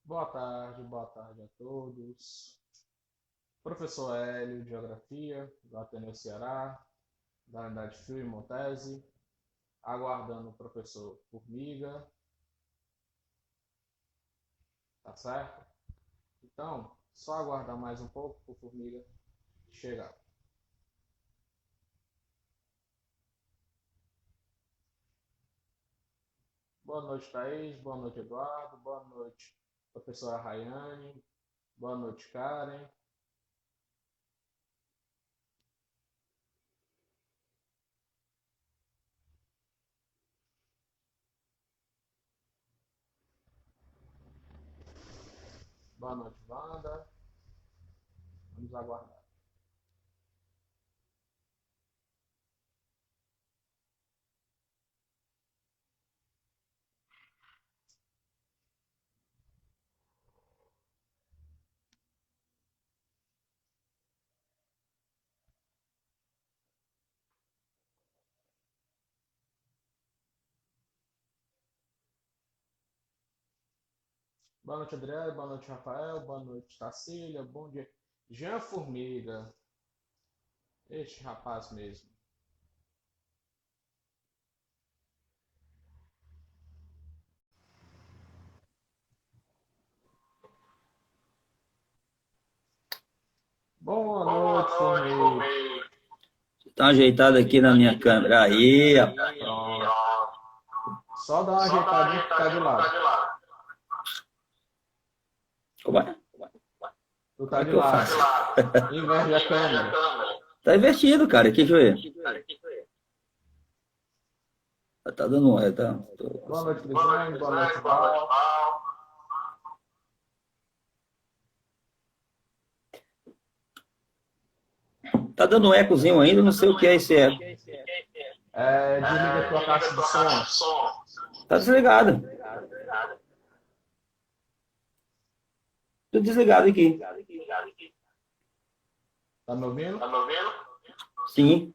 Boa tarde a todos. Professor Hélio, de Geografia, do Ateneu Ceará, da Unidade Fio e Montese, aguardando o professor Formiga, tá certo? Então, só aguardar mais um pouco para o Formiga chegar. Boa noite, Thaís. Boa noite, Eduardo. Boa noite, professora Rayane. Boa noite, Karen. Boa noite, Wanda. Vamos aguardar. Boa noite, Adriano. Boa noite, Rafael. Boa noite, Tacília. Bom dia. Jean Formiga. Este rapaz mesmo. Boa noite, Formiga. Tá ajeitado aqui na minha câmera. Aí, rapaz. Pronto. Só dá uma ajeitadinha que tá de lado. Como é? Tu Como tá é de que eu lado. faço? Inverte a câmera. Tá invertido, cara. Que joelho. Tá dando um. Tá. Boa noite, Crislane. Boa noite, Val. Tá dando um ecozinho ainda, não sei o que é esse eco. Desliga a tua caixa de som. Tá desligado. Tudo desligado aqui. Tá me ouvindo? Sim.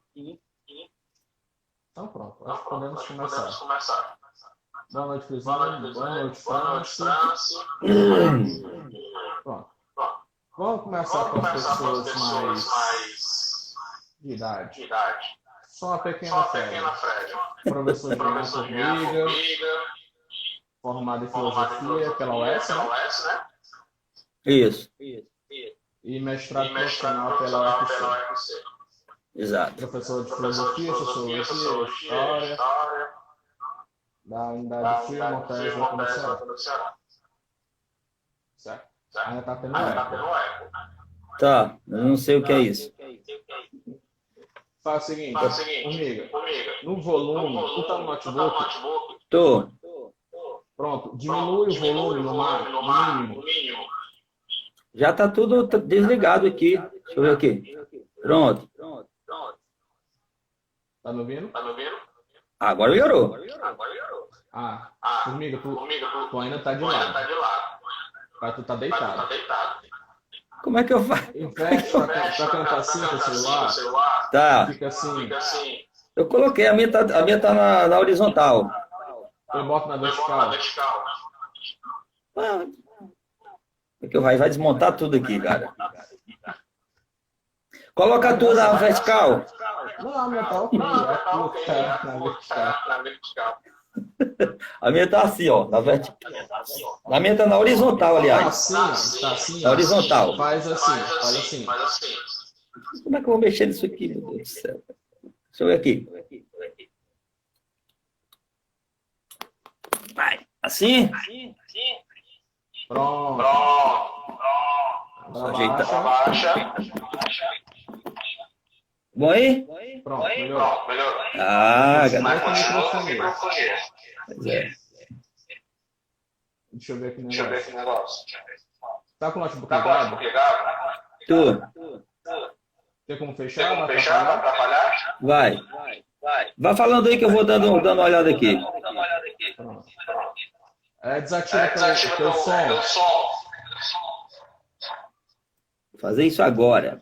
Então pronto, acho que podemos começar. Boa noite, Crislane. Boa noite, Franci. Pronto. Vamos começar com as pessoas mais de idade. Só a pequena Fred. Professor Jean Formiga, formado em filosofia pela UES, né? Isso. E mestrado profissional pela UFC. Exato. Professor de filosofia, sociologia, história, da Unidade Fio e Montese do Ceará. Certo? Ainda tá tendo eco. Tá, eu não sei o que é isso. Faz o seguinte, Formiga, no volume, tu tá no notebook? Tô. Pronto, diminui o volume no mínimo. Já tá tudo desligado aqui. Deixa eu ver aqui. Pronto. Tá me ouvindo? Agora melhorou. Formiga, tu ainda tá de lado. Tu tá deitado. Como é que eu faço? Inverte pra cantar assim com o celular. Tá. Fica assim. Eu coloquei, a minha tá na horizontal. Eu boto na vertical. Ah, é que vai desmontar tudo aqui, cara. Coloca tudo na vertical. Não, a minha tá ok. A tua que tá na vertical. A minha tá assim, ó, na vertical. A minha tá na horizontal, aliás. Tá assim. Na horizontal. Faz assim. Como é que eu vou mexer nisso aqui, meu Deus do céu? Deixa eu ver aqui. Vai. Assim? Pronto. Abaixa. Bom aí? Pronto, melhorou. Ah, Continua com o galera. microfone. Pois é. Deixa eu ver aqui o negócio. Tá com o notebook ligado? Tu. Tem como fechar? Vai atrapalhar? Vai. Vai falando aí que eu vou dando uma olhada aqui. Pronto. Desativa teu som. Vou fazer isso agora.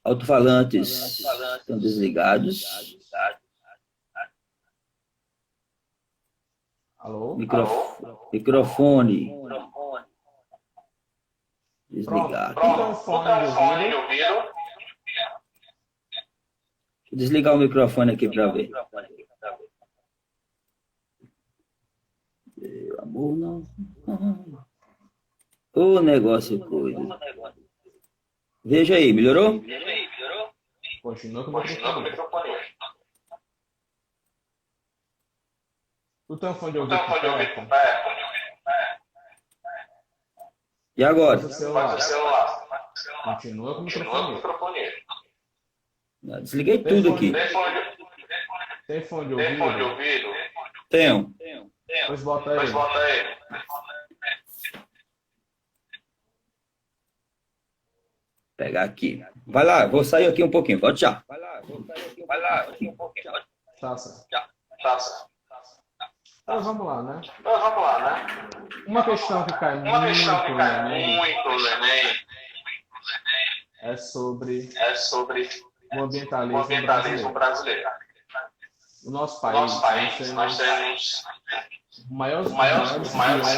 Alto-falantes estão desligados. Alô? Microfone. Pronto. Desligar. Tu tem um fone de ouvido? Deixa eu desligar o microfone aqui para ver. Meu amor, não. O negócio coisa. Veja aí, melhorou? Continua com o microfone. Tu tem um fone de ouvido por perto? E agora? Pode ser o celular. Continua com o microfone. Desliguei tudo aqui. Tem fone de ouvido? Tenho. Pois bota aí. Pegar aqui. Vai lá, vou sair aqui um pouquinho. Pode já. Tá certo. Então vamos lá, né? Uma questão que cai muito no Enem é sobre o ambientalismo brasileiro. No nosso país, nós temos os maiores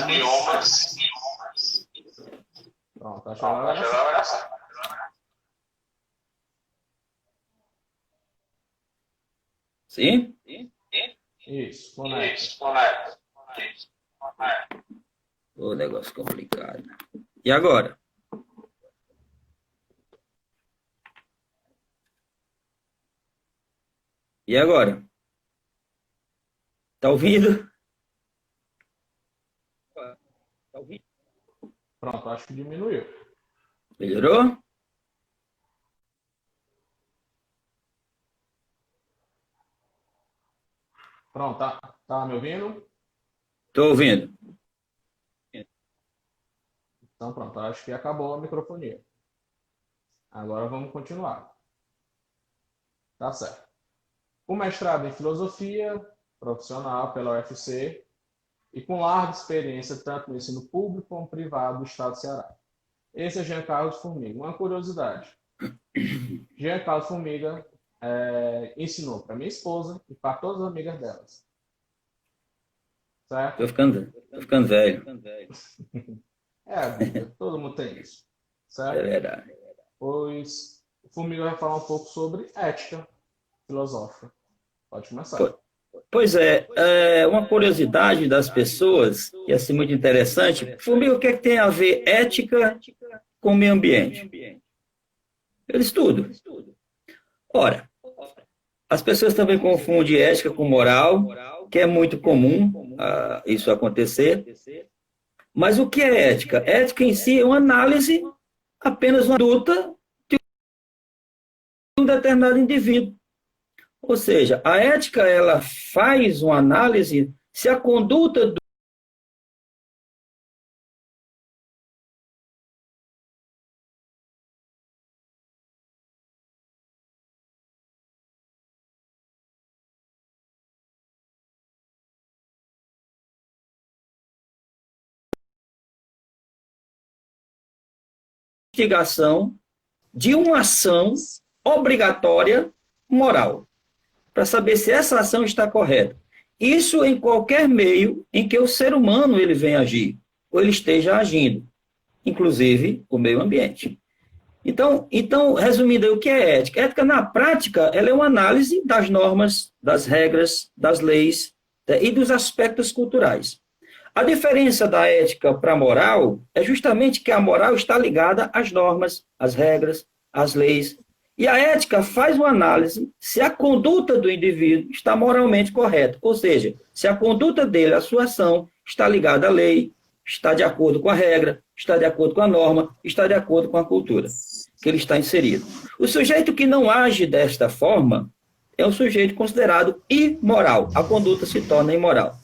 biomas. Pronto, acho que agora Sim? isso, conecta. Ô, negócio complicado. E agora? Tá ouvindo? Pronto, acho que diminuiu. Melhorou? Pronto, tá me ouvindo? Tô ouvindo. Então pronto, acho que acabou a microfonia. Agora vamos continuar. Tá certo. O mestrado em filosofia profissional pela UFC e com larga experiência tanto no ensino público como privado do estado do Ceará. Esse é Jean Carlos Formiga. Uma curiosidade. Jean Carlos Formiga ensinou para minha esposa e para todas as amigas delas. Certo? Tô ficando velho. É a vida. Todo mundo tem isso. Certo? É verdade. Pois o Formiga vai falar um pouco sobre ética filosófica. Pode começar. Pois é uma curiosidade das pessoas, que é assim, muito interessante. Formiga, o que é que tem a ver ética com o meio ambiente? Eu estudo. Ora, as pessoas também confundem ética com moral, que é muito comum isso acontecer. Mas o que é ética? Ética em si é uma análise apenas uma conduta de um determinado indivíduo. Ou seja, a ética ela faz uma análise se a conduta do investigação de uma ação obrigatória moral, para saber se essa ação está correta. Isso em qualquer meio em que o ser humano ele venha agir, ou ele esteja agindo, inclusive o meio ambiente. Então, resumindo, o que é ética? Ética, na prática, ela é uma análise das normas, das regras, das leis, né, e dos aspectos culturais. A diferença da ética para a moral é justamente que a moral está ligada às normas, às regras, às leis. E a ética faz uma análise se a conduta do indivíduo está moralmente correta. Ou seja, se a conduta dele, a sua ação, está ligada à lei, está de acordo com a regra, está de acordo com a norma, está de acordo com a cultura que ele está inserido. O sujeito que não age desta forma é um sujeito considerado imoral. A conduta se torna imoral.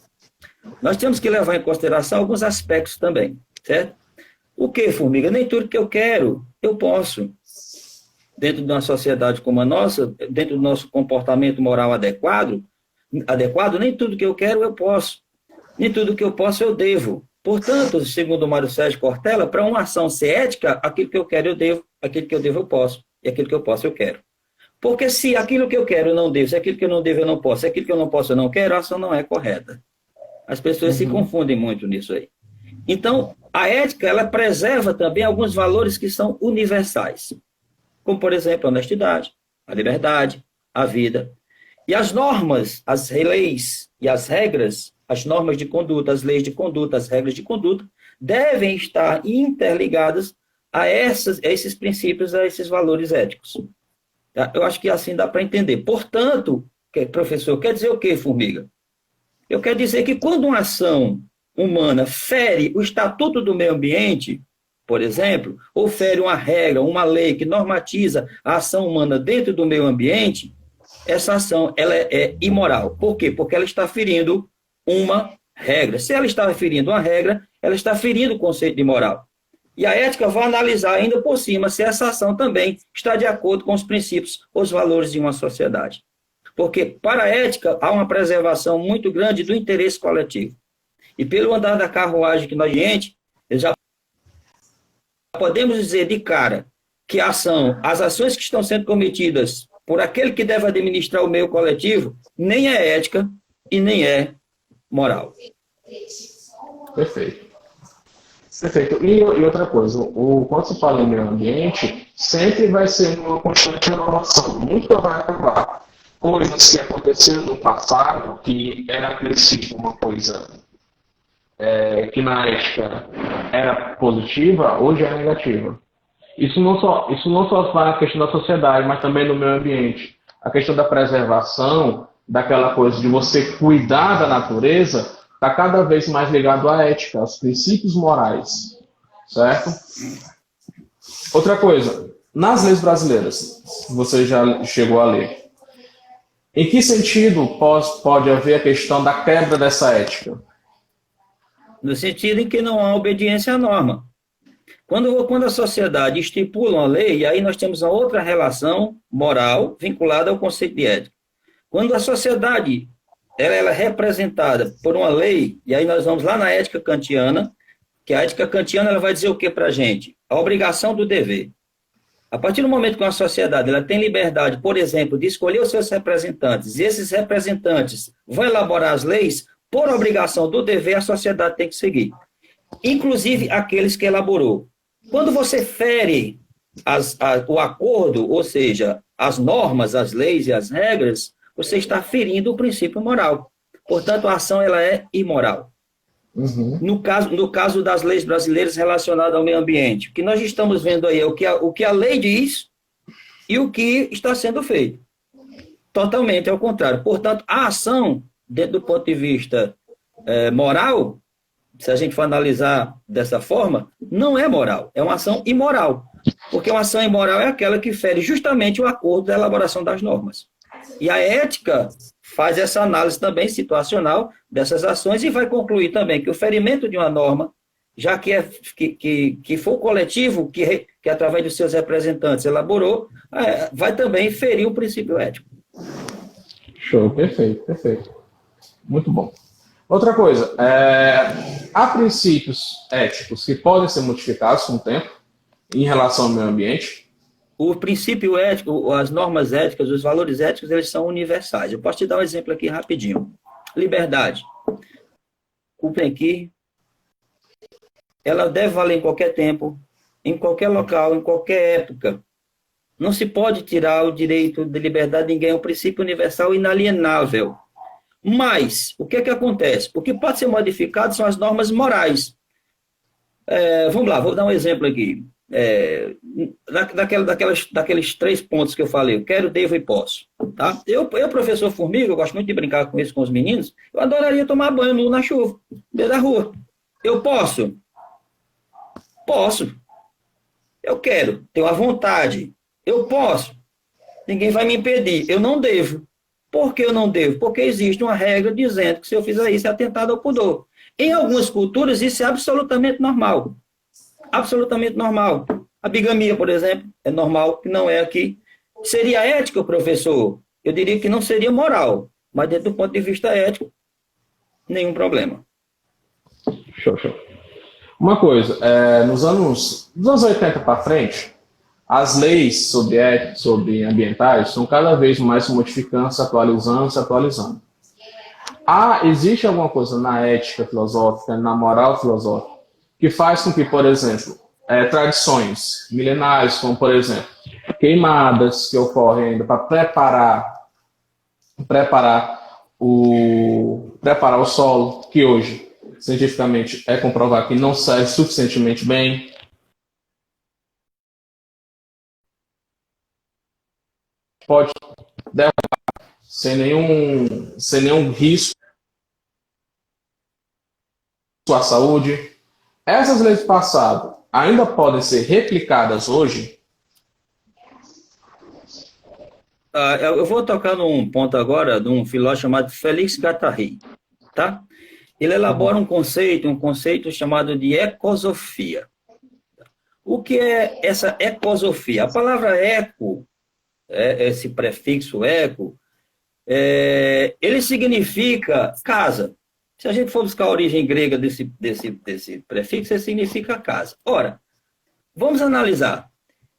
Nós temos que levar em consideração alguns aspectos também, certo? O que, Formiga? Nem tudo que eu quero, eu posso. Dentro de uma sociedade como a nossa, dentro do nosso comportamento moral adequado, nem tudo que eu quero, eu posso. Nem tudo que eu posso, eu devo. Portanto, segundo Mário Sérgio Cortella, para uma ação ser ética, aquilo que eu quero, eu devo, aquilo que eu devo, eu posso, e aquilo que eu posso, eu quero. Porque se aquilo que eu quero, eu não devo, se aquilo que eu não devo, eu não posso, se aquilo que eu não posso, eu não quero, a ação não é correta. As pessoas se confundem muito nisso aí. Então, a ética, ela preserva também alguns valores que são universais, como, por exemplo, a honestidade, a liberdade, a vida. E as normas, as leis e as regras, as normas de conduta, as leis de conduta, as regras de conduta, devem estar interligadas a esses princípios, a esses valores éticos. Eu acho que assim dá para entender. Portanto, professor, quer dizer o quê, Formiga? Eu quero dizer que quando uma ação humana fere o estatuto do meio ambiente, por exemplo, ou fere uma regra, uma lei que normatiza a ação humana dentro do meio ambiente, essa ação ela é imoral. Por quê? Porque ela está ferindo uma regra. Se ela está ferindo uma regra, ela está ferindo o conceito de moral. E a ética vai analisar ainda por cima se essa ação também está de acordo com os princípios, os valores de uma sociedade. Porque para a ética há uma preservação muito grande do interesse coletivo. E pelo andar da carruagem que nós gente, já podemos dizer de cara que as ações que estão sendo cometidas por aquele que deve administrar o meio coletivo, nem é ética e nem é moral. Perfeito. Perfeito. E outra coisa, quando se fala em meio ambiente, sempre vai ser uma constante inovação. Nunca vai acabar. Coisas que aconteceram no passado, que era a princípio uma coisa que na ética era positiva, hoje é negativa. Isso não só vai na questão da sociedade, mas também no meio ambiente. A questão da preservação, daquela coisa de você cuidar da natureza, está cada vez mais ligado à ética, aos princípios morais, certo? Outra coisa, nas leis brasileiras, você já chegou a ler, em que sentido pode haver a questão da quebra dessa ética? No sentido em que não há obediência à norma. Quando a sociedade estipula uma lei, aí nós temos uma outra relação moral vinculada ao conceito de ética. Quando a sociedade ela é representada por uma lei, e aí nós vamos lá na ética kantiana, que a ética kantiana ela vai dizer o que para a gente? A obrigação do dever. A partir do momento que uma sociedade ela tem liberdade, por exemplo, de escolher os seus representantes, e esses representantes vão elaborar as leis, por obrigação do dever, a sociedade tem que seguir. Inclusive aqueles que elaborou. Quando você fere o acordo, ou seja, as normas, as leis e as regras, você está ferindo o princípio moral. Portanto, a ação ela é imoral. Uhum. No caso das leis brasileiras relacionadas ao meio ambiente, o que nós estamos vendo aí é o que a lei diz e o que está sendo feito. Totalmente ao contrário. Portanto, a ação, dentro do ponto de vista moral, se a gente for analisar dessa forma, não é moral, é uma ação imoral. Porque uma ação imoral é aquela que fere justamente o acordo da elaboração das normas. E a ética faz essa análise também situacional dessas ações e vai concluir também que o ferimento de uma norma, já que foi o coletivo que através dos seus representantes elaborou, vai também ferir o princípio ético. Show, perfeito, perfeito. Muito bom. Outra coisa, há princípios éticos que podem ser modificados com o tempo em relação ao meio ambiente? O princípio ético, as normas éticas, os valores éticos, eles são universais. Eu posso te dar um exemplo aqui rapidinho. Liberdade. Cumprem aqui. Ela deve valer em qualquer tempo, em qualquer local, em qualquer época. Não se pode tirar o direito de liberdade de ninguém, é um princípio universal inalienável. Mas, o que acontece? O que pode ser modificado são as normas morais. Vamos lá, vou dar um exemplo aqui. Daqueles 3 pontos que eu falei, eu quero, devo e posso. Tá? Eu, professor Formiga, eu gosto muito de brincar com isso com os meninos, eu adoraria tomar banho nu na chuva, no meio da rua. Eu posso? Posso. Eu quero, tenho a vontade. Eu posso. Ninguém vai me impedir. Eu não devo. Por que eu não devo? Porque existe uma regra dizendo que se eu fizer isso é atentado ao pudor. Em algumas culturas isso é absolutamente normal. Absolutamente normal. A bigamia, por exemplo, é normal, que não é aqui. Seria ético, professor? Eu diria que não seria moral, mas dentro do ponto de vista ético, nenhum problema. Show. Uma coisa, dos anos 80 para frente, as leis sobre ambientais estão cada vez mais se modificando, se atualizando. existe alguma coisa na ética filosófica, na moral filosófica, que faz com que, por exemplo, tradições milenares, como, por exemplo, queimadas que ocorrem ainda para preparar o solo, que hoje, cientificamente, é comprovado que não serve suficientemente bem. Pode derrubar sem nenhum risco à saúde. Essas leis do passado ainda podem ser replicadas hoje? Eu vou tocar num ponto agora de um filósofo chamado Félix Guattari, tá? Ele elabora um conceito chamado de ecosofia. O que é essa ecosofia? A palavra eco, esse prefixo eco, ele significa casa. Se a gente for buscar a origem grega desse prefixo, ele significa casa. Ora, vamos analisar.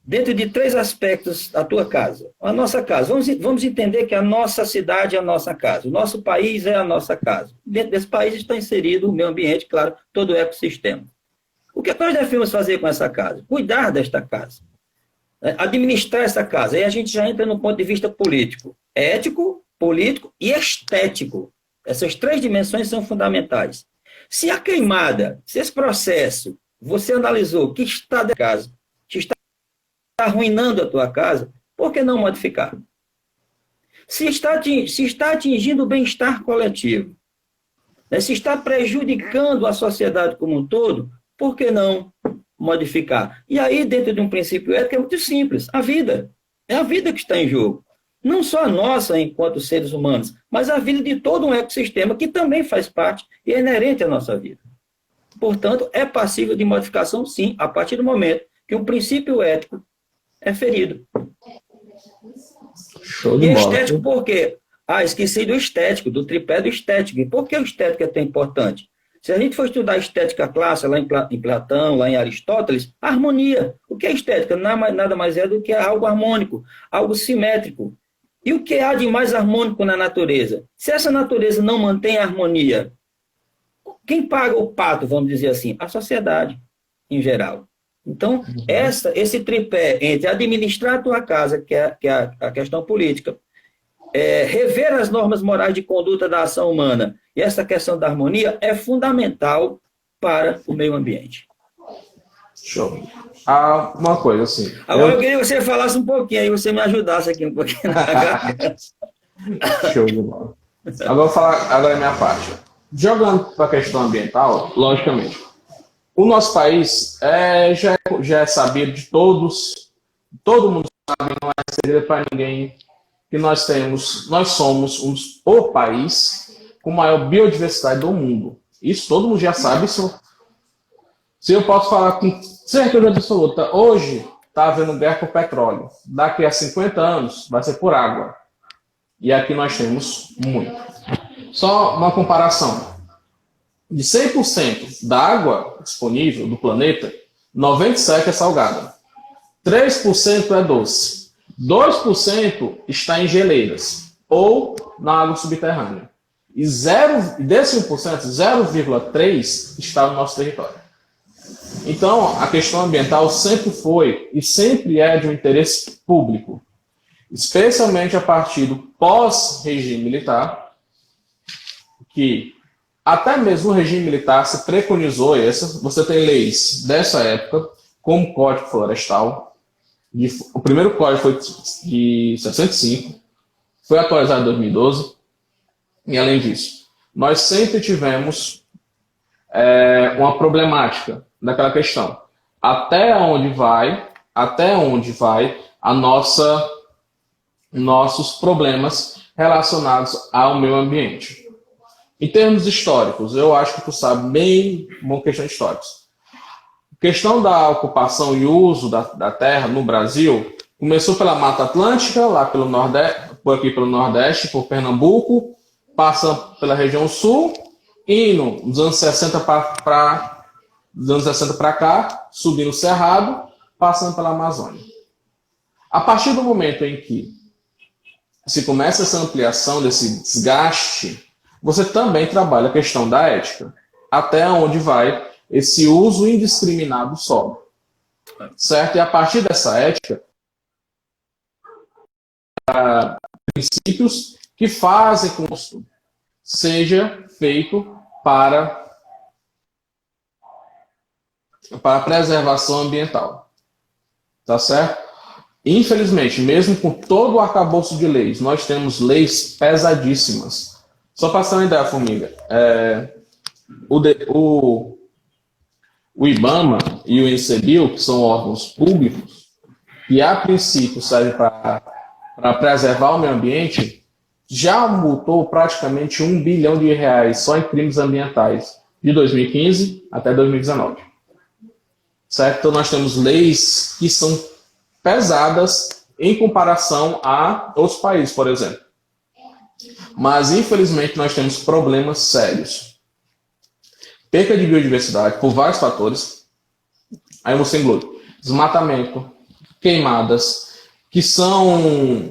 Dentro de 3 aspectos a tua casa. A nossa casa. Vamos entender que a nossa cidade é a nossa casa. O nosso país é a nossa casa. Dentro desse país está inserido o meio ambiente, claro, todo o ecossistema. O que nós devemos fazer com essa casa? Cuidar desta casa. Administrar essa casa. Aí a gente já entra no ponto de vista político. Ético, político e estético. Essas 3 dimensões são fundamentais. Se a queimada, se esse processo, você analisou que está da casa, que está arruinando a tua casa, por que não modificar? Se está atingindo o bem-estar coletivo, se está prejudicando a sociedade como um todo, por que não modificar? E aí, dentro de um princípio ético, é muito simples. A vida. É a vida que está em jogo. Não só a nossa, enquanto seres humanos, mas a vida de todo um ecossistema que também faz parte e é inerente à nossa vida. Portanto, é passível de modificação, sim, a partir do momento que um princípio ético é ferido. Show de e bola. Estético por quê? Esqueci do estético, do tripé do estético. E por que o estético é tão importante? Se a gente for estudar a estética clássica, lá em Platão, lá em Aristóteles, harmonia. O que é estética? Nada mais é do que algo harmônico, algo simétrico. E o que há de mais harmônico na natureza? Se essa natureza não mantém a harmonia, quem paga o pato, vamos dizer assim? A sociedade, em geral. Então, esse tripé entre administrar a tua casa, que é a questão política, rever as normas morais de conduta da ação humana e essa questão da harmonia é fundamental para o meio ambiente. Show. Uma coisa assim. Agora eu queria que você falasse um pouquinho, aí você me ajudasse aqui um pouquinho na garganta. Show de bola. Agora eu vou falar agora a minha parte. Jogando para a questão ambiental, logicamente. O nosso país já é sabido de todos, todo mundo sabe, não é segredo para ninguém, que nós somos o país com maior biodiversidade do mundo. Isso todo mundo já sabe. Isso, se eu posso falar com certeza absoluta, hoje está havendo guerra por petróleo. Daqui a 50 anos vai ser por água. E aqui nós temos muito. Só uma comparação. De 100% da água disponível do planeta, 97% é salgada. 3% é doce. 2% está em geleiras ou na água subterrânea. E desse 1%, 0,3% está no nosso território. Então, a questão ambiental sempre foi e sempre é de um interesse público, especialmente a partir do pós-regime militar, que até mesmo o regime militar se preconizou você tem leis dessa época, como o Código Florestal. O primeiro código foi de 65, foi atualizado em 2012. E, além disso, nós sempre tivemos uma problemática daquela questão. Até onde vai nossos problemas relacionados ao meio ambiente. Em termos históricos, eu acho que tu sabe bem uma questão histórica. A questão da ocupação e uso da terra no Brasil começou pela Mata Atlântica, lá pelo Nordeste, pelo Nordeste, por Pernambuco, passa pela região sul, indo dos anos 60 para cá, subindo o Cerrado, passando pela Amazônia. A partir do momento em que se começa essa ampliação desse desgaste, você também trabalha a questão da ética. Até onde vai esse uso indiscriminado do solo. Certo? E a partir dessa ética, princípios que fazem com que isso seja feito para a preservação ambiental. Tá certo? Infelizmente, mesmo com todo o arcabouço de leis, nós temos leis pesadíssimas. Só para ter uma ideia, Formiga, o IBAMA e o INCBio, que são órgãos públicos, que a princípio servem para preservar o meio ambiente, já multou praticamente R$ 1 bilhão só em crimes ambientais, de 2015 até 2019. Certo? Então nós temos leis que são pesadas em comparação a outros países, por exemplo. Mas, infelizmente, nós temos problemas sérios. Perca de biodiversidade por vários fatores. Aí você inclui desmatamento, queimadas, que são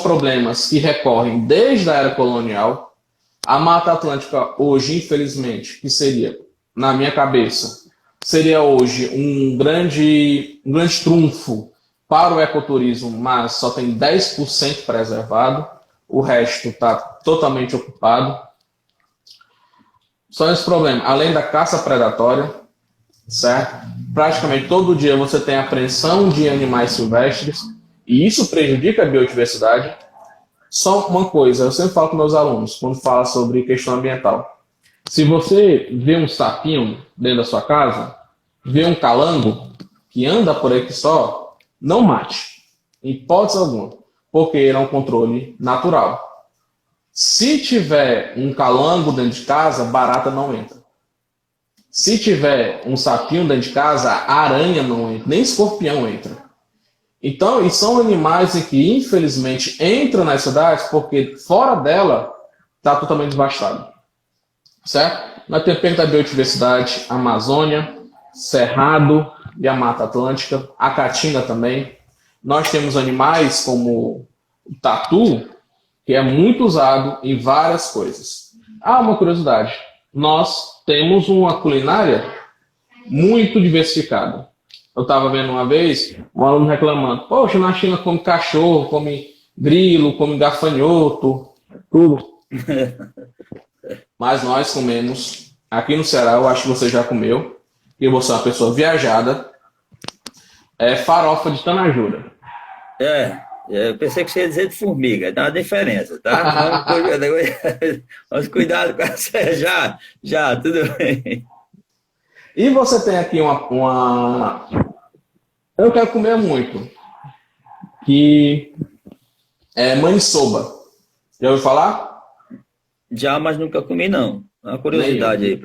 problemas que recorrem desde a era colonial. A Mata Atlântica hoje, infelizmente, que seria, na minha cabeça, seria hoje um grande trunfo para o ecoturismo, mas só tem 10% preservado, o resto está totalmente ocupado. Só esse problema, além da caça predatória, certo? Praticamente todo dia você tem apreensão de animais silvestres, e isso prejudica a biodiversidade. Só uma coisa, eu sempre falo com meus alunos, quando fala sobre questão ambiental. Se você vê um sapinho dentro da sua casa, vê um calango que anda por aí que só, não mate, em hipótese alguma, porque ele é um controle natural. Se tiver um calango dentro de casa, barata não entra. Se tiver um sapinho dentro de casa, aranha não entra, nem escorpião entra. Então, e são animais em que, infelizmente, entram nas cidades porque fora dela está totalmente devastado. Certo? Nós temos perda da biodiversidade, Amazônia, Cerrado e a Mata Atlântica, a Caatinga também. Nós temos animais como o tatu, que é muito usado em várias coisas. Ah, uma curiosidade. Nós temos uma culinária muito diversificada. Eu estava vendo uma vez um aluno reclamando: poxa, na China come cachorro, come grilo, come gafanhoto, tudo. Mas nós comemos, aqui no Ceará, eu acho que você já comeu, e você é uma pessoa viajada, farofa de tanajura. Eu pensei que você ia dizer de formiga, dá uma diferença, tá? Vamos cuidado com essa, já, tudo bem. E você tem aqui uma... Eu quero comer muito, que é maniçoba. Já ouviu falar? Já, mas nunca comi, não. Uma curiosidade aí.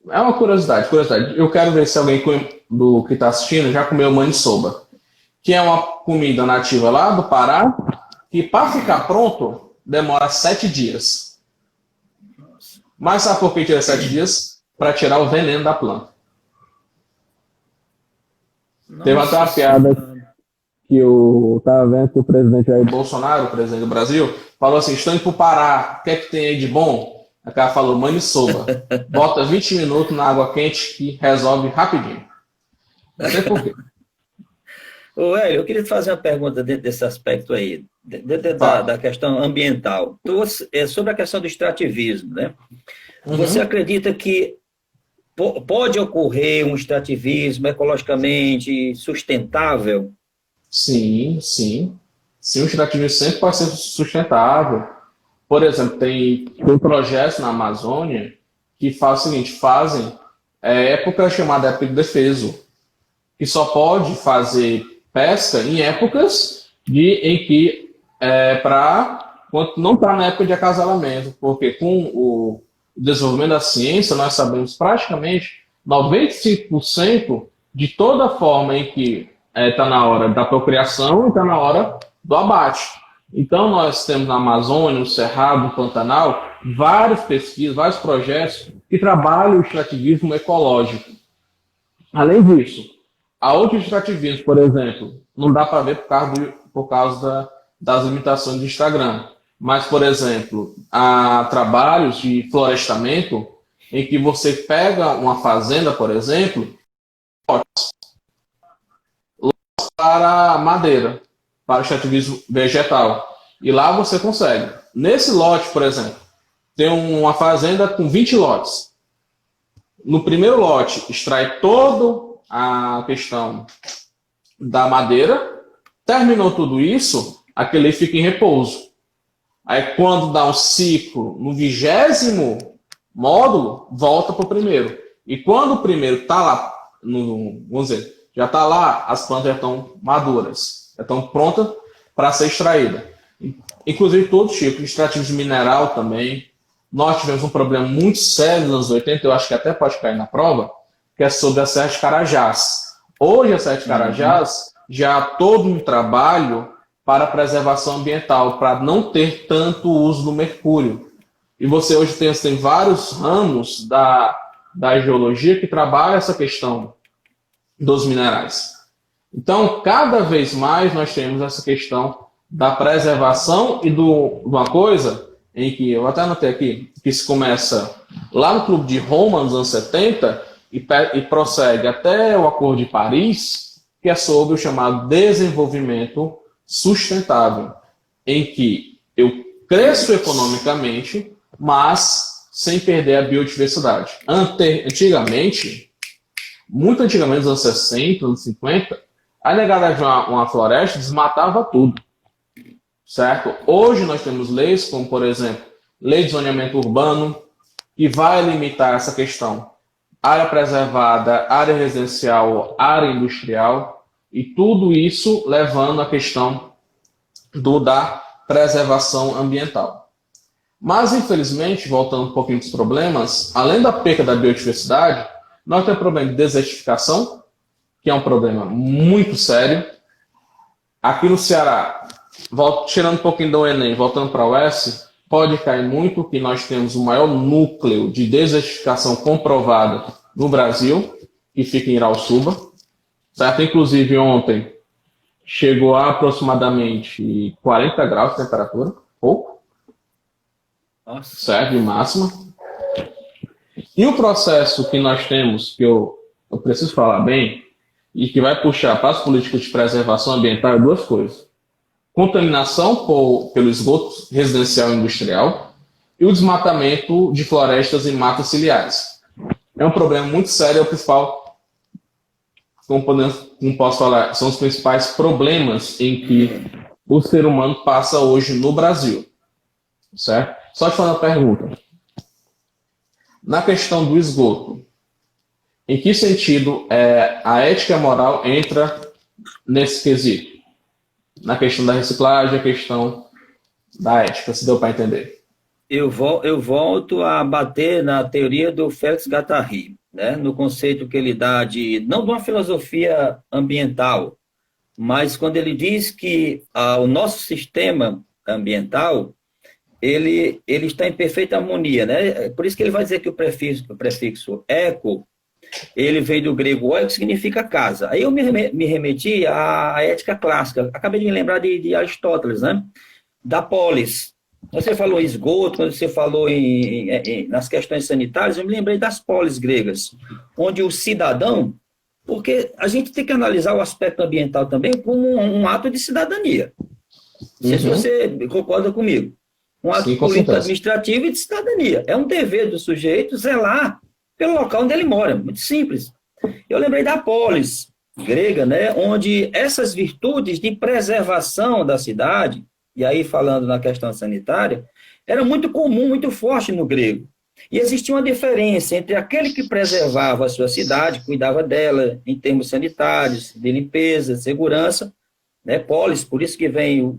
É uma curiosidade. Eu quero ver se alguém do que está assistindo já comeu maniçoba, que é uma comida nativa lá do Pará, que para ficar pronto demora 7 dias. Mas sabe por que tira 7 dias? Para tirar o veneno da planta. Nossa, teve até uma piada que eu estava vendo que o presidente Jair Bolsonaro, o presidente do Brasil, falou assim: estou indo para o Pará, o que é que tem aí de bom? O cara falou: maniçoba. Bota 20 minutos na água quente que resolve rapidinho. Não sei por quê. Ô, Hélio, eu queria te fazer uma pergunta dentro desse aspecto aí, dentro da questão ambiental. Sobre a questão do extrativismo, né? Uhum. Você acredita que pode ocorrer um extrativismo ecologicamente sustentável? Sim. O extrativismo sempre pode ser sustentável. Por exemplo, tem projetos na Amazônia que fazem época chamada época de defeso, que só pode fazer pesca em épocas em que não está na época de acasalamento, porque com o desenvolvimento da ciência nós sabemos praticamente 95% de toda forma em que está na hora da procriação e está na hora do abate. Então nós temos na Amazônia, no Cerrado, no Pantanal, várias pesquisas, vários projetos que trabalham o extrativismo ecológico. Além disso, a outro extrativismo, por exemplo, não dá para ver por causa das limitações do Instagram. Mas, por exemplo, há trabalhos de florestamento em que você pega uma fazenda, por exemplo, para madeira, para extrativismo vegetal. E lá você consegue. Nesse lote, por exemplo, tem uma fazenda com 20 lotes. No primeiro lote, extrai toda a questão da madeira. Terminou tudo isso, aquele fica em repouso. Aí, quando dá um ciclo no 20º módulo, volta para o primeiro. E quando o primeiro está lá, vamos dizer, já está lá, as plantas já estão maduras, já estão prontas para ser extraída. Inclusive todo tipo de extrativismo mineral também. Nós tivemos um problema muito sério nos anos 80, eu acho que até pode cair na prova, que é sobre a Serra de Carajás. Hoje a Serra de Carajás já há todo um trabalho para a preservação ambiental, para não ter tanto uso do mercúrio. E você hoje tem vários ramos da geologia que trabalham essa questão dos minerais. Então, cada vez mais nós temos essa questão da preservação e de uma coisa em que, eu até anotei aqui, que se começa lá no Clube de Roma, nos anos 70, e prossegue até o Acordo de Paris, que é sobre o chamado desenvolvimento sustentável, em que eu cresço economicamente, mas sem perder a biodiversidade. Antigamente, muito antigamente, nos anos 60, anos 50, a negada de uma floresta desmatava tudo, certo? Hoje nós temos leis, como por exemplo, lei de zoneamento urbano, que vai limitar essa questão. Área preservada, área residencial, área industrial, e tudo isso levando à questão da preservação ambiental. Mas, infelizmente, voltando um pouquinho dos problemas, além da perda da biodiversidade, nós temos problema de desertificação, que é um problema muito sério. Aqui no Ceará, tirando um pouquinho do Enem, voltando para a UES, pode cair muito que nós temos o maior núcleo de desertificação comprovada no Brasil, que fica em Irauçuba. Certo? Inclusive, ontem chegou a aproximadamente 40 graus de temperatura, pouco. Nossa. Certo? De máxima. E o processo que nós temos, que eu preciso falar bem, e que vai puxar para as políticas de preservação ambiental, é duas coisas. Contaminação pelo esgoto residencial e industrial e o desmatamento de florestas e matas ciliares. É um problema muito sério, é o principal, como posso falar, são os principais problemas em que o ser humano passa hoje no Brasil. Certo? Só te fazer uma pergunta. Na questão do esgoto, em que sentido a ética e a moral entra nesse quesito? Na questão da reciclagem, a questão da ética, se deu para entender. Eu volto a bater na teoria do Félix Guattari, né? No conceito que ele dá não de uma filosofia ambiental, mas quando ele diz que o nosso sistema ambiental ele está em perfeita harmonia, né? Por isso que ele vai dizer que o prefixo eco ele veio do grego oiko, que significa casa. Aí eu me remeti à ética clássica. Acabei de me lembrar de Aristóteles, né? Da polis. Você falou em esgoto, quando você falou nas questões sanitárias, eu me lembrei das polis gregas, onde o cidadão, porque a gente tem que analisar o aspecto ambiental também como um ato de cidadania. Não sei se você concorda comigo. Um ato político administrativo e de cidadania. É um dever do sujeito zelar pelo local onde ele mora. Muito simples. Eu lembrei da polis grega, né, onde essas virtudes de preservação da cidade, e aí falando na questão sanitária, era muito comum, muito forte no grego. E existia uma diferença entre aquele que preservava a sua cidade, cuidava dela em termos sanitários, de limpeza, de segurança, né, polis, por isso que vem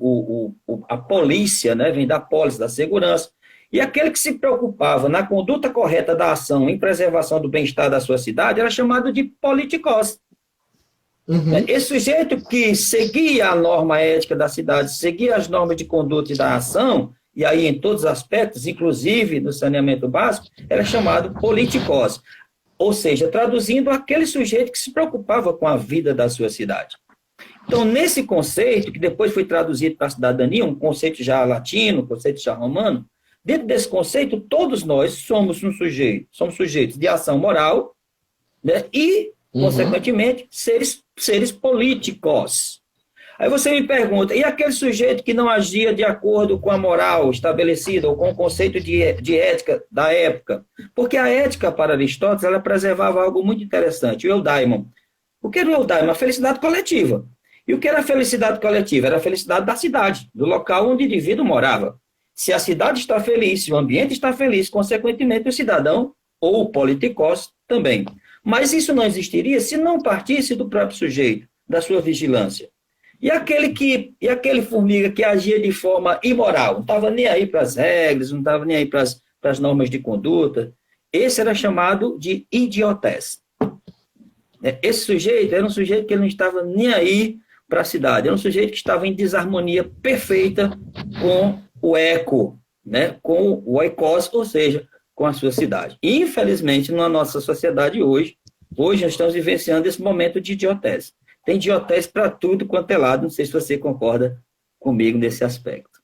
a polícia, né, vem da polis, da segurança, e aquele que se preocupava na conduta correta da ação em preservação do bem-estar da sua cidade era chamado de politikos. Esse sujeito que seguia a norma ética da cidade, seguia as normas de conduta e da ação, e aí em todos os aspectos, inclusive no saneamento básico, era chamado politikos. Ou seja, traduzindo, aquele sujeito que se preocupava com a vida da sua cidade. Então, nesse conceito, que depois foi traduzido para a cidadania, um conceito já latino, um conceito já romano, dentro desse conceito, todos nós somos sujeitos de ação moral, né, e, consequentemente, seres políticos. Aí você me pergunta, e aquele sujeito que não agia de acordo com a moral estabelecida ou com o conceito de ética da época? Porque a ética, para Aristóteles, ela preservava algo muito interessante, o eudaimon. O que era o eudaimon? A felicidade coletiva. E o que era a felicidade coletiva? Era a felicidade da cidade, do local onde o indivíduo morava. Se a cidade está feliz, se o ambiente está feliz, consequentemente o cidadão ou o politikos também. Mas isso não existiria se não partisse do próprio sujeito, da sua vigilância. E aquele formiga que agia de forma imoral, não estava nem aí para as regras, não estava nem aí para as normas de conduta, esse era chamado de idiotés. Esse sujeito era um sujeito que ele não estava nem aí para a cidade, era um sujeito que estava em desarmonia perfeita com o eco, né? Com o oikos, ou seja, com a sua cidade. E, infelizmente, na nossa sociedade hoje nós estamos vivenciando esse momento de idiotés. Tem idiotés para tudo quanto é lado, não sei se você concorda comigo nesse aspecto.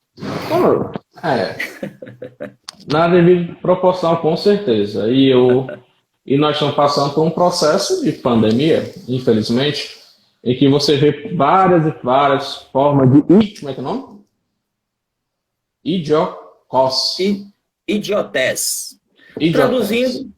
Na devida proporção, com certeza. E nós estamos passando por um processo de pandemia, infelizmente, em que você vê várias e várias formas de... Como é que é o nome? Idiotés.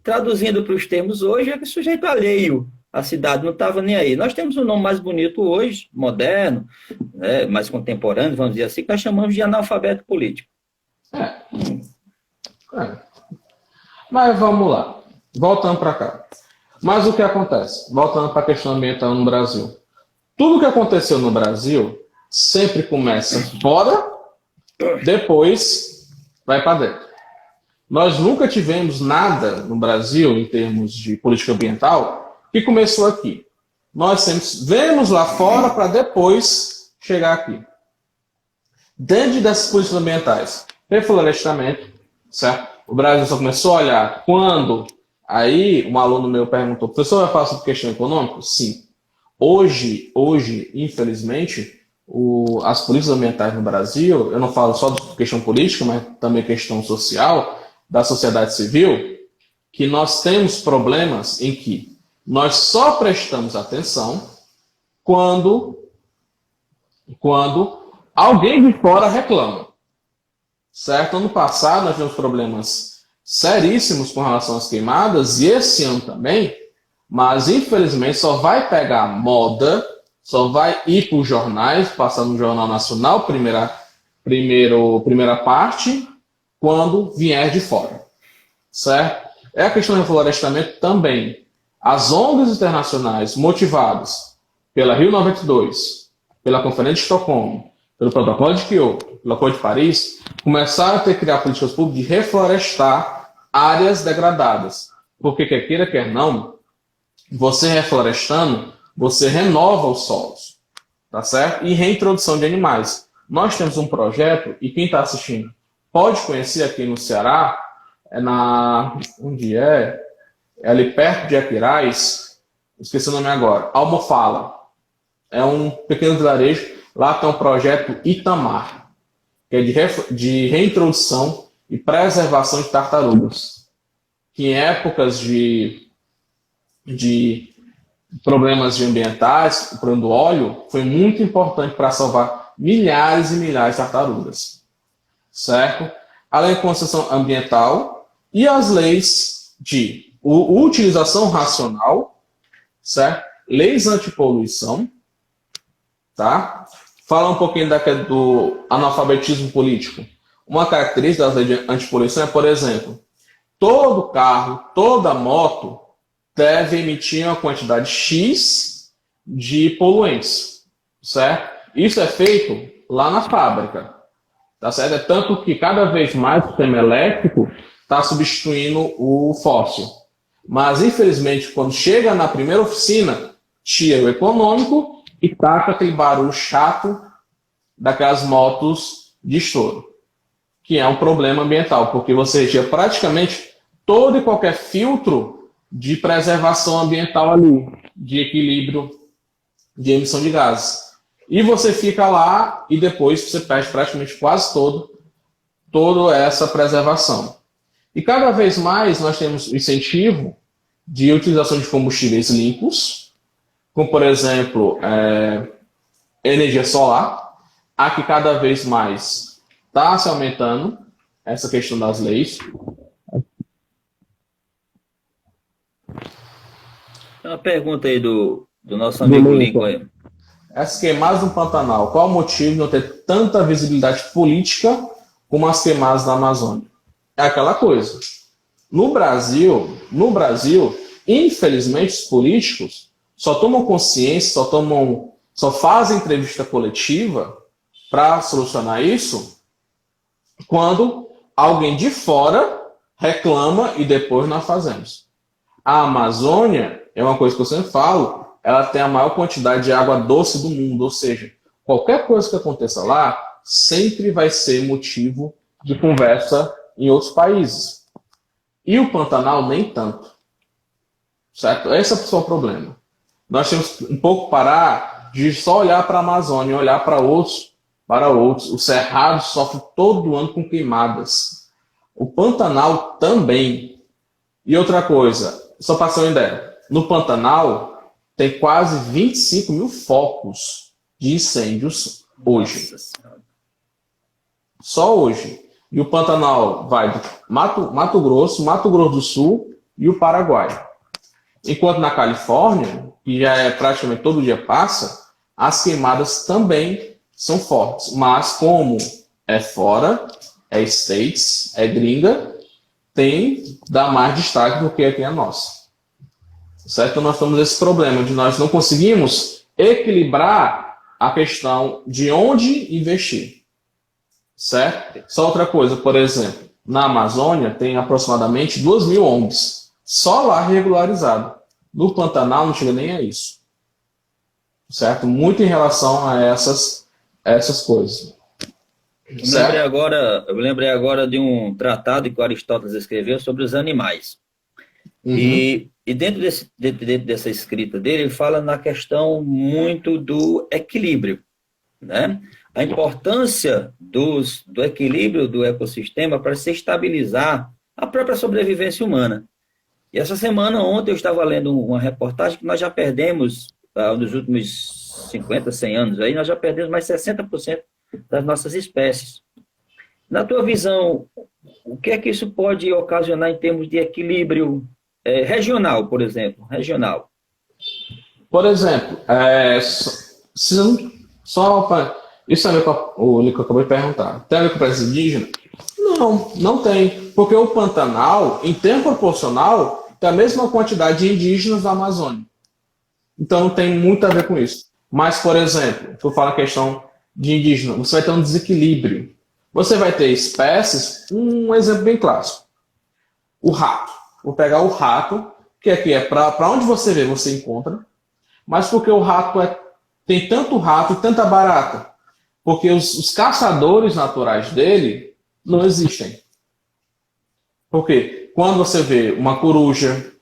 Traduzindo para os termos hoje, é que sujeito alheio. A cidade não estava nem aí. Nós temos um nome mais bonito hoje, moderno, né, mais contemporâneo, vamos dizer assim, que nós chamamos de analfabeto político. Mas vamos lá. Voltando para cá. Mas o que acontece? Voltando para a questão ambiental no Brasil. Tudo que aconteceu no Brasil sempre começa fora, depois vai para dentro. Nós nunca tivemos nada no Brasil, em termos de política ambiental, que começou aqui. Nós sempre vemos lá fora para depois chegar aqui. Dentro dessas políticas ambientais, reflorestamento, certo? O Brasil só começou a olhar quando... Aí um aluno meu perguntou, professor, vai falar sobre questão econômica? Sim. Hoje, infelizmente, as políticas ambientais no Brasil, eu não falo só de questão política, mas também questão social, da sociedade civil, que nós temos problemas em que nós só prestamos atenção quando alguém de fora reclama. Certo? Ano passado nós tivemos problemas seríssimos com relação às queimadas, e esse ano também, mas infelizmente só vai pegar moda, só vai ir para os jornais, passar no Jornal Nacional, primeira parte, quando vier de fora. Certo? É a questão do reflorestamento também. As ONGs internacionais motivadas pela Rio 92, pela Conferência de Estocolmo, pelo Protocolo de Kyoto, pelo Acordo de Paris, começaram a ter que criar políticas públicas de reflorestar áreas degradadas. Porque, quer queira, quer não, você reflorestando, você renova os solos. Tá certo? E reintrodução de animais. Nós temos um projeto, e quem está assistindo pode conhecer aqui no Ceará, onde é ali perto de Aquiraz, esqueci o nome agora, Almofala. É um pequeno vilarejo, lá tem um projeto Itamar, que é de reintrodução e preservação de tartarugas, que em épocas de problemas ambientais, o problema do óleo, foi muito importante para salvar milhares e milhares de tartarugas. Certo? Além da concessão ambiental e as leis de utilização racional, certo? Leis antipoluição, tá? Fala um pouquinho do analfabetismo político. Uma característica das leis de antipoluição é, por exemplo, todo carro, toda moto deve emitir uma quantidade X de poluentes, certo? Isso é feito lá na fábrica, tá certo? É tanto que cada vez mais o sistema elétrico está substituindo o fóssil. Mas, infelizmente, quando chega na primeira oficina, tira o econômico e taca aquele barulho chato daquelas motos de estouro, que é um problema ambiental, porque você retira praticamente todo e qualquer filtro de preservação ambiental ali, de equilíbrio de emissão de gases. E você fica lá e depois você perde praticamente quase toda essa preservação. E cada vez mais nós temos o incentivo de utilização de combustíveis limpos, como por exemplo, energia solar, a que cada vez mais está se aumentando essa questão das leis. Uma pergunta aí do nosso amigo Lincoln. As queimadas no Pantanal, qual o motivo de não ter tanta visibilidade política como as queimadas da Amazônia? É aquela coisa. No Brasil, infelizmente, os políticos só tomam consciência, só fazem entrevista coletiva para solucionar isso quando alguém de fora reclama e depois nós fazemos. A Amazônia, é uma coisa que eu sempre falo, ela tem a maior quantidade de água doce do mundo, ou seja, qualquer coisa que aconteça lá sempre vai ser motivo de conversa em outros países. E o Pantanal nem tanto. Certo? Esse é o seu problema. Nós temos um pouco parar de só olhar para a Amazônia e olhar para outros. O Cerrado sofre todo ano com queimadas. O Pantanal também. E outra coisa, só para ter uma ideia, no Pantanal tem quase 25 mil focos de incêndios hoje. Só hoje. E o Pantanal vai do Mato Grosso do Sul e o Paraguai. Enquanto na Califórnia, que já é praticamente todo dia passa, as queimadas também são fortes. Mas como é fora, é States, é gringa, dá mais destaque do que aqui a nossa. Certo? Nós temos esse problema de nós não conseguimos equilibrar a questão de onde investir. Certo? Só outra coisa, por exemplo, na Amazônia tem aproximadamente 2.000 ONGs, só lá regularizado. No Pantanal não chega nem a isso. Certo? Muito em relação a essas coisas. Eu me lembrei agora de um tratado que Aristóteles escreveu sobre os animais. Uhum. E dentro dessa escrita dele, ele fala na questão muito do equilíbrio, né? A importância do equilíbrio do ecossistema para se estabilizar a própria sobrevivência humana. E essa semana, ontem, eu estava lendo uma reportagem que nós já perdemos, nos últimos 50, 100 anos, aí nós já perdemos mais 60% das nossas espécies. Na tua visão, o que é que isso pode ocasionar em termos de equilíbrio regional, por exemplo? Regional. Por exemplo, isso é o Nico acabou de perguntar. Tem a ver com o preço indígena? Não tem. Porque o Pantanal, em tempo proporcional, tem a mesma quantidade de indígenas da Amazônia. Então não tem muito a ver com isso. Mas, por exemplo, se eu falar a questão de indígena, você vai ter um desequilíbrio. Você vai ter espécies, um exemplo bem clássico. O rato. Vou pegar o rato, que aqui é para onde você vê, você encontra. Mas porque o rato tem tanto rato e tanta barata? Porque os caçadores naturais dele não existem. Por quê? Quando você vê uma coruja,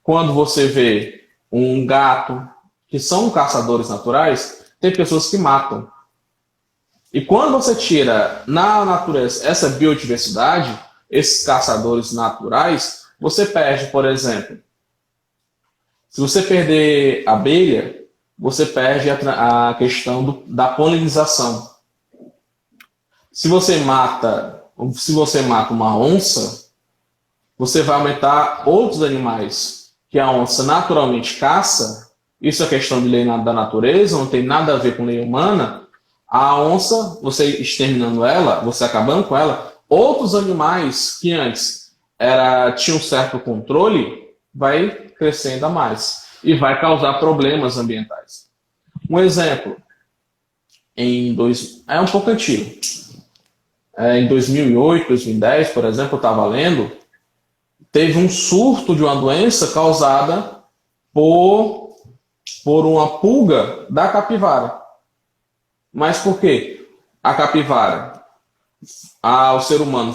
quando você vê um gato, que são caçadores naturais, tem pessoas que matam. E quando você tira na natureza essa biodiversidade, esses caçadores naturais, você perde, por exemplo, se você perder a abelha, você perde a questão da polinização. Se você mata uma onça, você vai aumentar outros animais que a onça naturalmente caça. Isso é questão de lei da natureza, não tem nada a ver com lei humana. A onça, você exterminando ela, você acabando com ela, outros animais que antes tinham certo controle, vai crescer ainda mais e vai causar problemas ambientais. Um exemplo, é um pouco antigo. Em 2008, 2010, por exemplo, eu estava lendo, teve um surto de uma doença causada por uma pulga da capivara. Mas por quê? A capivara, o ser humano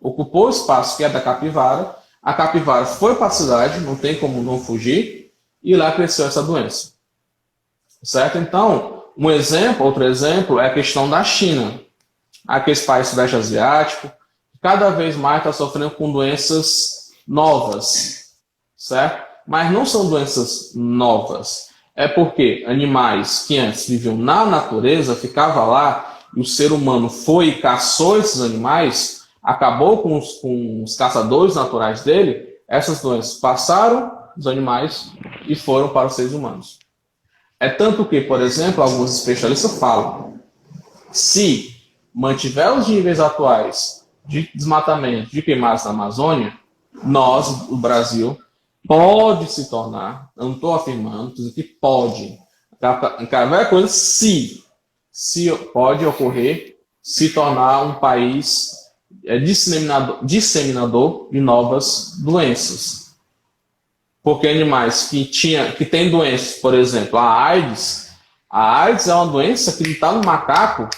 ocupou o espaço que é da capivara, a capivara foi para a cidade, não tem como não fugir, e lá cresceu essa doença. Certo? Então, Outro exemplo é a questão da China. Aquele país sudeste asiático, cada vez mais está sofrendo com doenças novas, certo? Mas não são doenças novas. É porque animais que antes viviam na natureza, ficavam lá, e o ser humano foi e caçou esses animais, acabou com os caçadores naturais dele, essas doenças passaram dos animais e foram para os seres humanos. É tanto que, por exemplo, alguns especialistas falam, se mantiver os níveis atuais de desmatamento, de queimadas na Amazônia, nós, o Brasil, pode se tornar, não estou afirmando, estou dizendo que pode. Cada coisa, se pode ocorrer, se tornar um país disseminador de novas doenças. Porque animais que têm doenças, por exemplo, a AIDS é uma doença que está no macaco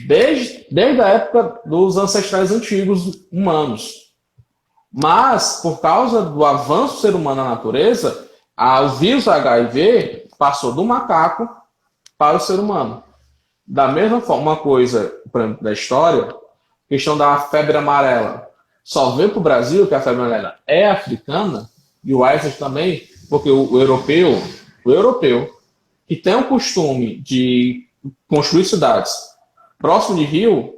desde a época dos ancestrais antigos humanos. Mas, por causa do avanço do ser humano na natureza, o vírus HIV passou do macaco para o ser humano. Da mesma forma, uma coisa, por exemplo, da história, questão da febre amarela. Só veio para o Brasil que a febre amarela é africana, e o AIDS também, porque o europeu, que tem o costume de construir cidades próximo de rio,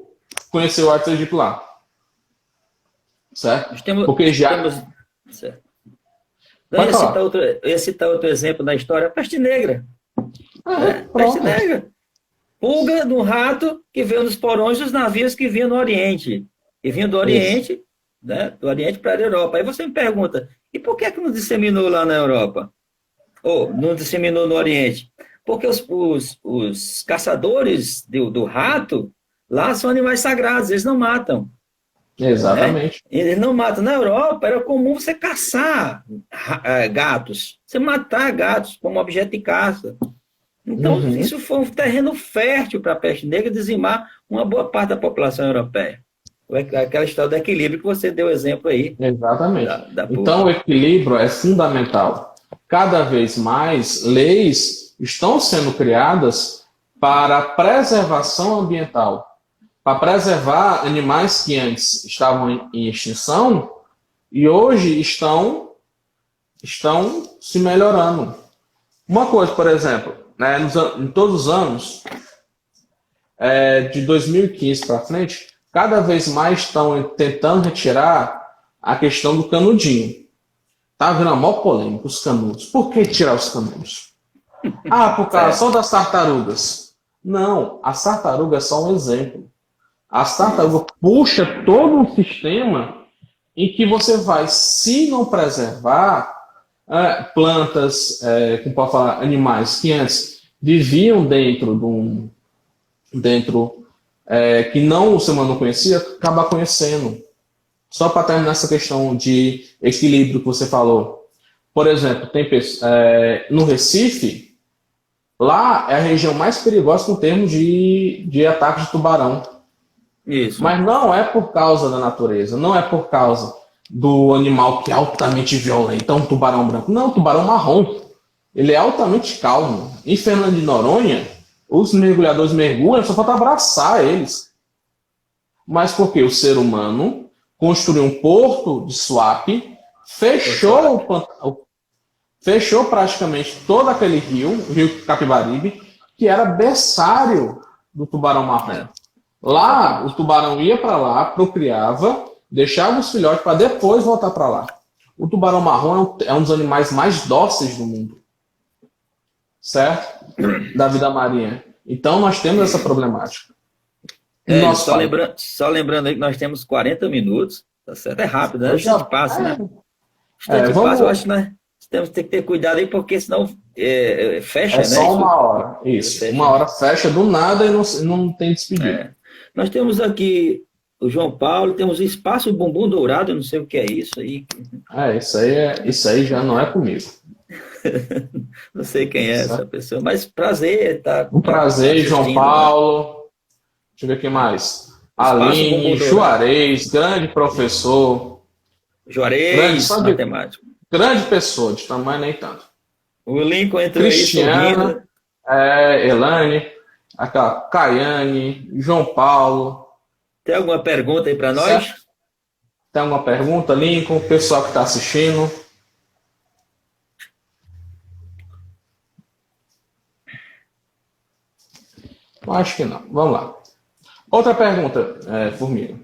conheceu o AIDS lá. Certo? Porque já... Certo. Eu ia citar outro exemplo da história, a peste negra. Peste negra. Pulga de um rato que veio nos porões dos navios que vinham no Oriente. E vinham do Oriente, né, do Oriente para a Europa. Aí você me pergunta, e por que não disseminou lá na Europa? Ou não disseminou no Oriente? Porque os caçadores do rato lá são animais sagrados, eles não matam. Exatamente. Eles não matam. Na Europa era comum você caçar gatos, você matar gatos como objeto de caça. Então, isso foi um terreno fértil para a peste negra dizimar uma boa parte da população europeia. Aquela história do equilíbrio que você deu exemplo aí. Exatamente. Então, o equilíbrio é fundamental. Cada vez mais leis estão sendo criadas para a preservação ambiental, para preservar animais que antes estavam em extinção e hoje estão se melhorando. Uma coisa, por exemplo, né, em todos os anos, de 2015 para frente, cada vez mais estão tentando retirar a questão do canudinho. Está havendo a maior polêmica, os canudos. Por que tirar os canudos? Por causa só das tartarugas. Não, as tartarugas é só um exemplo. As tartarugas puxam todo um sistema em que você vai, se não preservar, plantas, como pode falar, animais que antes viviam que não o ser humano não conhecia, acabar conhecendo. Só para terminar essa questão de equilíbrio que você falou. Por exemplo, tem no Recife, lá é a região mais perigosa em termos de ataque de tubarão. Isso. Mas não é por causa da natureza, não é por causa do animal que é altamente violento, é um tubarão branco. Não, tubarão marrom. Ele é altamente calmo. Em Fernando de Noronha, os mergulhadores mergulham, só falta abraçar eles. Mas porque o ser humano construiu um porto de Suape, fechou praticamente todo aquele rio, o rio Capibaribe, que era berçário do tubarão marrom. Lá, o tubarão ia para lá, procriava, deixava os filhotes para depois voltar para lá. O tubarão marrom é um dos animais mais dóceis do mundo. Certo? Da vida marinha. Então, nós temos essa problemática. Só lembrando aí que nós temos 40 minutos. Tá certo? É rápido, né? Instante passa, né? Eu acho que nós temos que ter cuidado aí, porque senão fecha, né? É só uma hora. Isso. Fecha. Uma hora fecha do nada e não tem despedida. Nós temos aqui o João Paulo, temos o Espaço Bumbum Dourado, eu não sei o que é isso aí. Isso aí já não é comigo. Não sei quem é essa pessoa, mas prazer. Um prazer, João Paulo. Deixa eu ver quem mais. Aline, Juarez, grande professor. Juarez, matemático. Grande pessoa, de tamanho nem tanto. O Lincoln entrou Cristiana, aí sorrindo. Elaine, aquela Caiane, João Paulo. Tem alguma pergunta aí para nós? Tem alguma pergunta, Lincoln? O pessoal que está assistindo? Acho que não. Vamos lá. Outra pergunta, Formiga.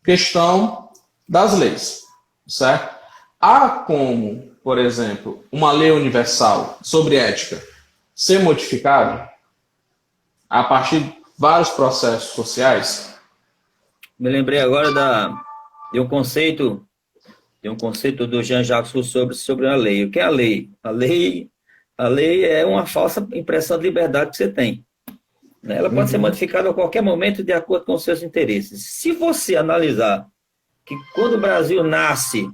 Questão das leis, certo? Há como, por exemplo, uma lei universal sobre ética ser modificada a partir de vários processos sociais? Me lembrei agora de um conceito do Jean-Jacques Rousseau sobre a lei. O que é a lei? A lei é uma falsa impressão de liberdade que você tem. Ela pode ser modificada a qualquer momento de acordo com os seus interesses. Se você analisar que quando o Brasil nasce,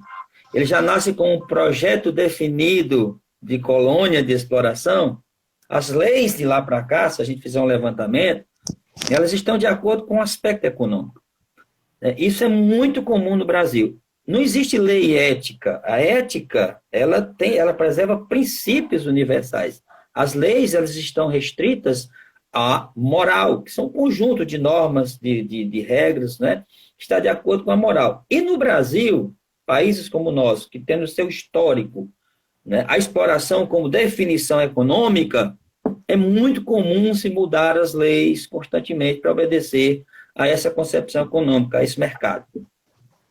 ele já nasce com um projeto definido de colônia de exploração, as leis de lá para cá, se a gente fizer um levantamento, elas estão de acordo com o aspecto econômico. Isso é muito comum no Brasil. Não existe lei ética. A ética, ela preserva princípios universais. As leis, elas estão restritas à moral, que são um conjunto de normas, de regras, né, que está de acordo com a moral. E no Brasil, países como o nosso, que tem no seu histórico, né, a exploração como definição econômica, é muito comum se mudar as leis constantemente para obedecer a essa concepção econômica, a esse mercado.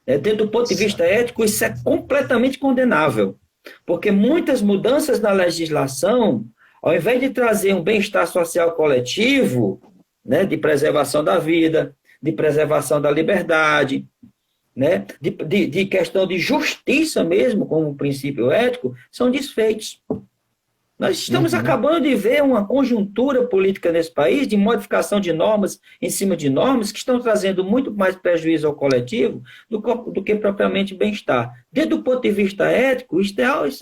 Dentro do ponto de vista ético, isso é completamente condenável, porque muitas mudanças na legislação, ao invés de trazer um bem-estar social coletivo, né, de preservação da vida, de preservação da liberdade, né, de questão de justiça mesmo, como um princípio ético, são desfeitos. Nós estamos acabando de ver uma conjuntura política nesse país de modificação de normas em cima de normas que estão trazendo muito mais prejuízo ao coletivo do que propriamente bem-estar. Desde o ponto de vista ético, isso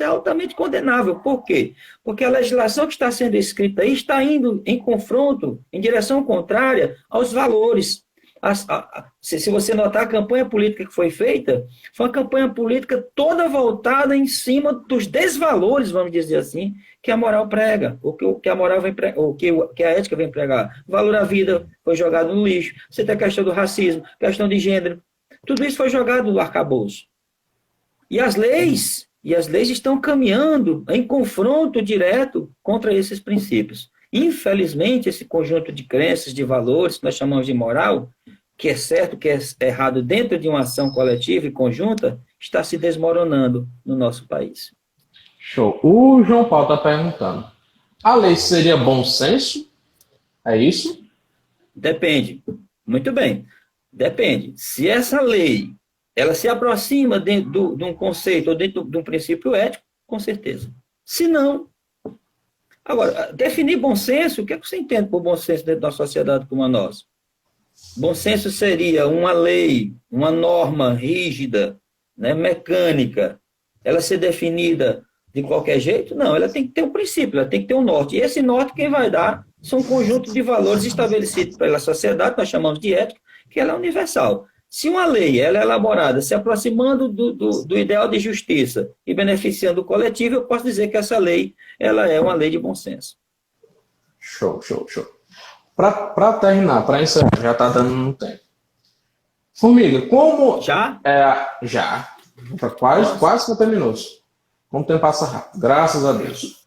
é altamente condenável. Por quê? Porque a legislação que está sendo escrita aí está indo em confronto, em direção contrária aos valores. Se você notar, a campanha política que foi feita foi uma campanha política toda voltada em cima dos desvalores, vamos dizer assim, que a moral prega, o que a moral vem que a ética vem pregar. O valor da vida foi jogado no lixo. Você tem a questão do racismo, questão de gênero. Tudo isso foi jogado no arcabouço. E as leis estão caminhando em confronto direto contra esses princípios. Infelizmente, esse conjunto de crenças, de valores, que nós chamamos de moral, que é certo, que é errado dentro de uma ação coletiva e conjunta, está se desmoronando no nosso país. Show. O João Paulo está perguntando, a lei seria bom senso? É isso? Depende. Muito bem. Depende. Se essa lei ela se aproxima de um conceito ou dentro de um princípio ético, com certeza. Se não... Agora, definir bom senso, o que é que você entende por bom senso dentro de uma sociedade como a nossa? Bom senso seria uma lei, uma norma rígida, né, mecânica, ela ser definida de qualquer jeito? Não, ela tem que ter um princípio, ela tem que ter um norte. E esse norte quem vai dar são um conjunto de valores estabelecidos pela sociedade, nós chamamos de ética, que ela é universal. Se uma lei ela é elaborada se aproximando do ideal de justiça e beneficiando o coletivo, eu posso dizer que essa lei ela é uma lei de bom senso. Show. Para terminar, para encerrar, já está dando um tempo. Formiga, como... Já? Já. Quase 50 minutos. Como o tempo passa rápido, graças a Deus.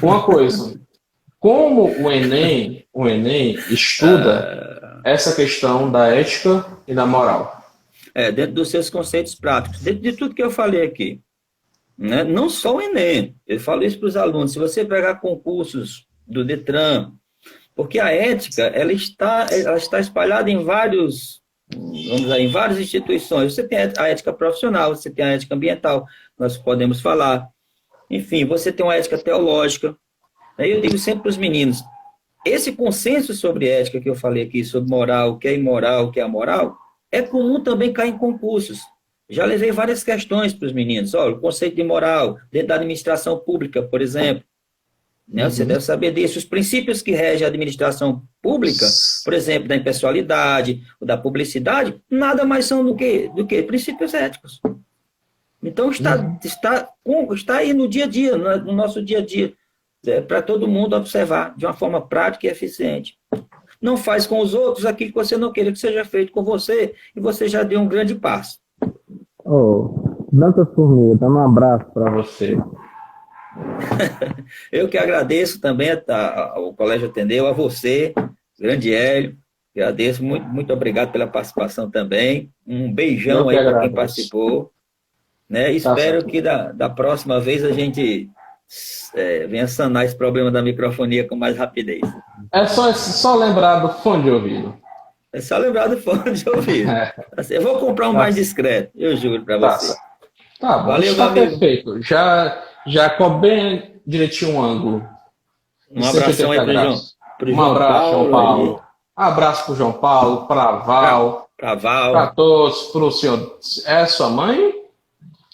Uma coisa, como o Enem estuda essa questão da ética e da moral? Dentro dos seus conceitos práticos, dentro de tudo que eu falei aqui. Né? Não só o Enem, eu falo isso para os alunos, se você pegar concursos do Detran, porque a ética ela está espalhada em várias instituições. Você tem a ética profissional, você tem a ética ambiental, nós podemos falar. Enfim, você tem uma ética teológica. Aí eu digo sempre para os meninos, esse consenso sobre ética que eu falei aqui, sobre moral, o que é imoral, o que é amoral, é comum também cair em concursos. Já levei várias questões para os meninos. Olha, o conceito de moral dentro da administração pública, por exemplo. Né? Você deve saber disso. Os princípios que regem a administração pública, por exemplo, da impessoalidade, ou da publicidade, nada mais são do que princípios éticos. Então, está aí no dia a dia, no nosso dia a dia. para todo mundo observar de uma forma prática e eficiente. Não faz com os outros aquilo que você não queira que seja feito com você, e você já deu um grande passo. Dantas Formiga, dá um abraço para você. Eu que agradeço também ao Colégio Ateneu, a você, grande Hélio, agradeço, muito, muito obrigado pela participação também, um beijão aí para quem participou, né? Espero que da próxima vez a gente venha sanar esse problema da microfonia com mais rapidez. É só lembrar do fone de ouvido. É só lembrar do fone de ouvido. Eu vou comprar um mais discreto, eu juro para você. Tá bom, valeu, está perfeito. Já cobre bem direitinho um ângulo. Um abração aí pro João Paulo. Abraço pro João Paulo, pra Val. Para todos, pro senhor. É sua mãe?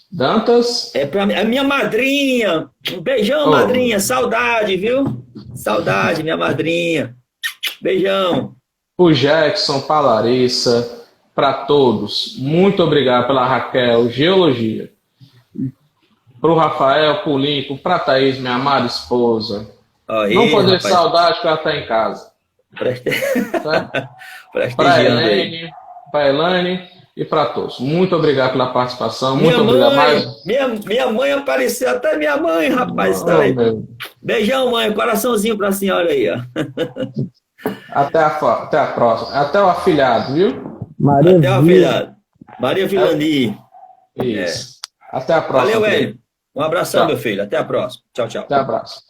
Dantas? É para a minha madrinha. Um beijão, madrinha. Saudade, viu? Saudade, minha madrinha. Beijão. Pro Jackson, pra Larissa, para todos. Muito obrigado pela Raquel, Geologia. Pro Rafael, pro Lincoln, pra Thaís, minha amada esposa. Aí, não poder saudade que ela tá em casa. Para Elaine e para todos. Muito obrigado pela participação. Muito obrigado mais. Minha mãe apareceu, até minha mãe, rapaz. Beijão, mãe. Coraçãozinho para a senhora aí, ó. Até a próxima. Até o afilhado, viu? Até o afilhado. Maria Vilani. Isso. Até a próxima. Valeu, Hélio. Um abração, meu filho. Até a próxima. Tchau, tchau. Até a próxima.